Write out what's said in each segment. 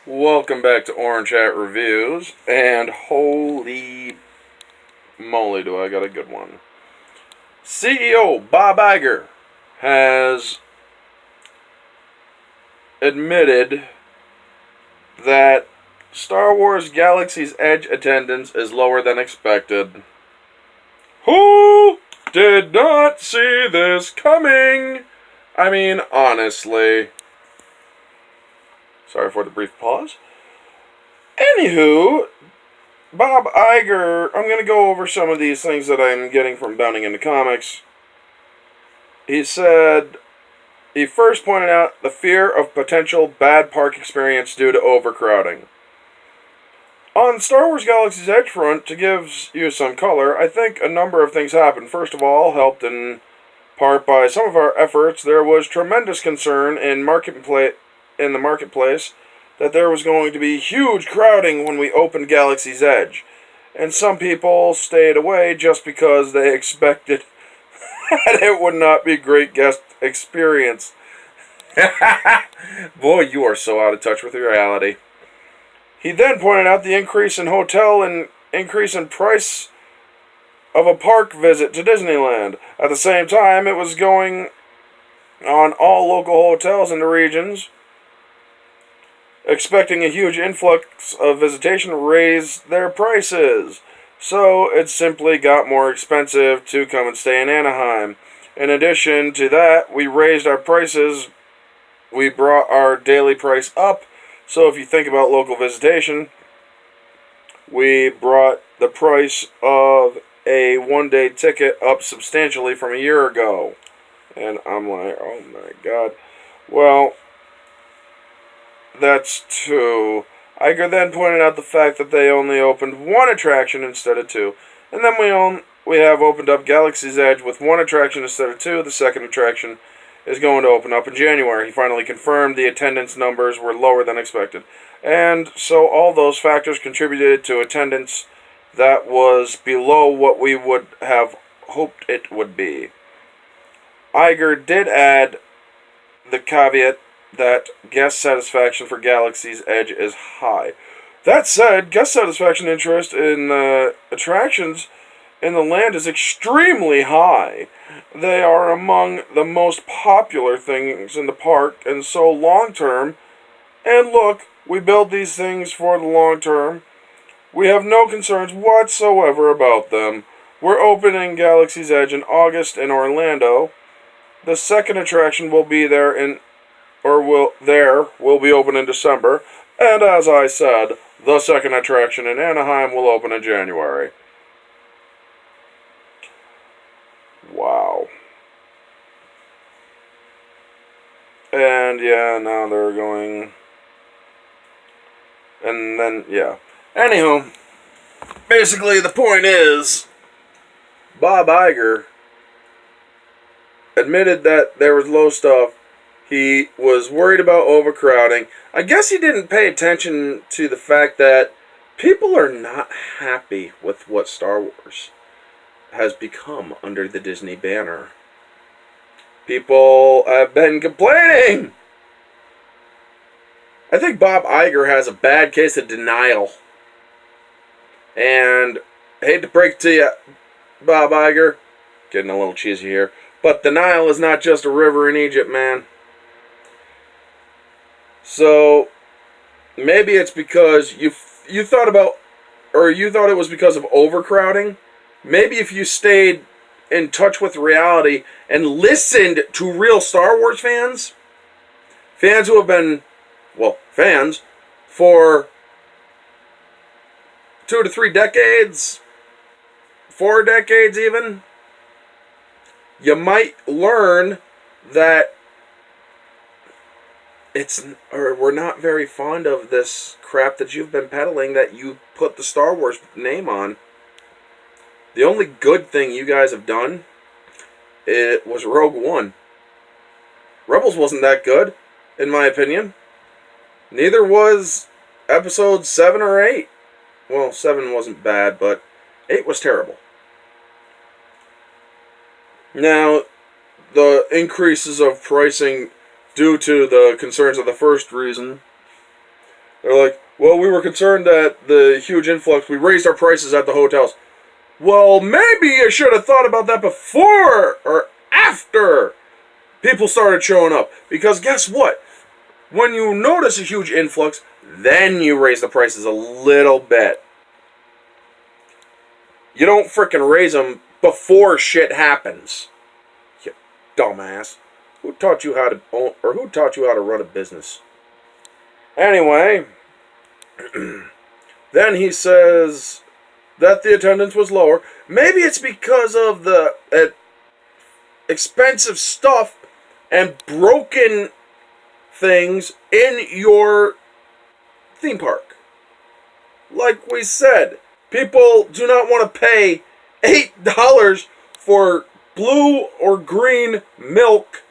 Welcome back to Orange Hat Reviews, and holy moly, do I got a good one. CEO Bob Iger has admitted that Star Wars Galaxy's Edge attendance is lower than expected. Who did not see this coming? I mean, honestly. Sorry for the brief pause. Anywho, Bob Iger, I'm going to go over some of these things that I'm getting from Bounding into Comics. He said, he first pointed out the fear of potential bad park experience due to overcrowding. On Star Wars Galaxy's Edge front, to give you some color, I think a number of things happened. First of all, helped in part by some of our efforts, there was tremendous concern in the marketplace that there was going to be huge crowding when we opened Galaxy's Edge. And some people stayed away just because they expected that it would not be a great guest experience. Boy, you are so out of touch with reality. He then pointed out the increase in hotel and increase in price of a park visit to Disneyland. At the same time, it was going on all local hotels in the regions, expecting a huge influx of visitation, raise their prices. So it simply got more expensive to come and stay in Anaheim. In addition to that, we raised our prices. We brought our daily price up. So if you think about local visitation, we brought the price of a one-day ticket up substantially from a year ago. And I'm like, oh my god. Well, that's two. Iger then pointed out the fact that they only opened one attraction instead of two. And then we have opened up Galaxy's Edge with one attraction instead of two. The second attraction is going to open up in January. He finally confirmed the attendance numbers were lower than expected. And so all those factors contributed to attendance that was below what we would have hoped it would be. Iger did add the caveat that guest satisfaction for Galaxy's Edge is high. That said, guest satisfaction interest in the attractions in the land is extremely high. They are among the most popular things in the park, and so long term, and look, we build these things for the long term. We have no concerns whatsoever about them. We're opening Galaxy's Edge in August in Orlando. The second attraction will be will be open in December. And as I said, the second attraction in Anaheim will open in January. Wow. And yeah, now they're going. And then, yeah. Anywho, basically the point is, Bob Iger admitted that there was low stuff. He was worried about overcrowding. I guess he didn't pay attention to the fact that people are not happy with what Star Wars has become under the Disney banner. People have been complaining. I think Bob Iger has a bad case of denial. And I hate to break it to you, Bob Iger, getting a little cheesy here, but the Nile is not just a river in Egypt, man. So maybe it's because you thought it was because of overcrowding. Maybe if you stayed in touch with reality and listened to real Star Wars fans who have been, fans for 2 to 3 decades, 4 decades even, you might learn that we're not very fond of this crap that you've been peddling that you put the Star Wars name on. The only good thing you guys have done, it was Rogue One. Rebels wasn't that good, in my opinion. Neither was Episode 7 or 8. Well, 7 wasn't bad, but 8 was terrible. Now, the increases of pricing due to the concerns of the first reason, They're like, well, we were concerned that the huge influx, we raised our prices at the hotels. Well, maybe you should have thought about that before or after people started showing up. Because guess what? When you notice a huge influx, then you raise the prices a little bit. You don't frickin' raise them before shit happens. You dumbass. Who taught you how to own, or who taught you how to run a business? Anyway, then he says that the attendance was lower. Maybe it's because of the expensive stuff and broken things in your theme park. Like we said, people do not want to pay $8 for blue or green milk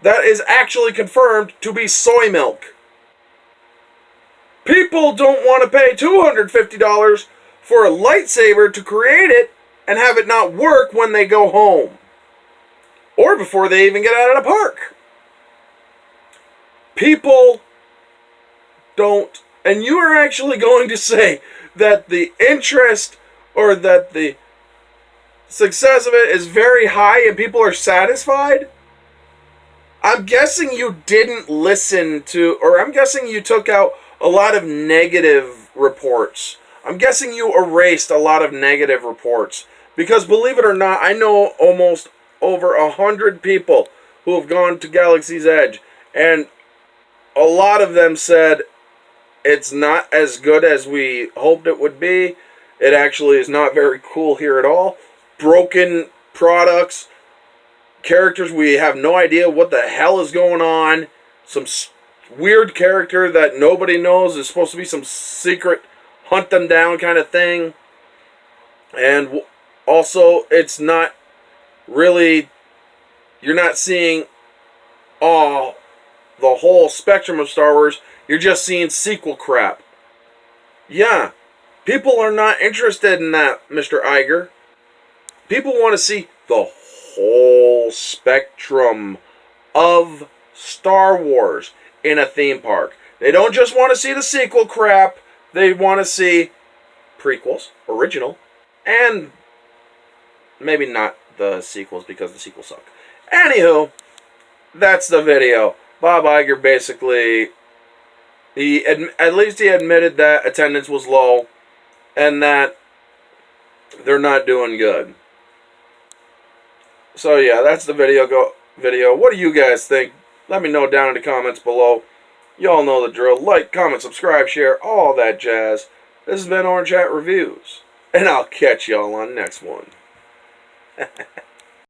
that is actually confirmed to be soy milk. People don't want to pay $250 for a lightsaber to create it and have it not work when they go home. Or before they even get out of the park. People don't, and you are actually going to say that the interest or that the success of it is very high and people are satisfied? I'm guessing you didn't listen to, or I'm guessing you took out a lot of negative reports. I'm guessing you erased a lot of negative reports. Because believe it or not, I know almost over 100 people who have gone to Galaxy's Edge. And a lot of them said it's not as good as we hoped it would be. It actually is not very cool here at all. Broken products. Characters we have no idea what the hell is going on. Some weird character that nobody knows is supposed to be some secret hunt them down kind of thing. And also, it's not really, you're not seeing the whole spectrum of Star Wars. You're just seeing sequel crap. Yeah, people are not interested in that, Mr. Iger. People want to see the whole spectrum of Star Wars in a theme park. They don't just want to see the sequel crap. They want to see prequels, original, and maybe not the sequels because the sequels suck. Anywho, that's the video. Bob Iger basically, at least he admitted that attendance was low and that they're not doing good. So yeah, that's the video. What do you guys think? Let me know down in the comments below. Y'all know the drill. Like, comment, subscribe, share, all that jazz. This has been Orange Hat Reviews. And I'll catch y'all on next one.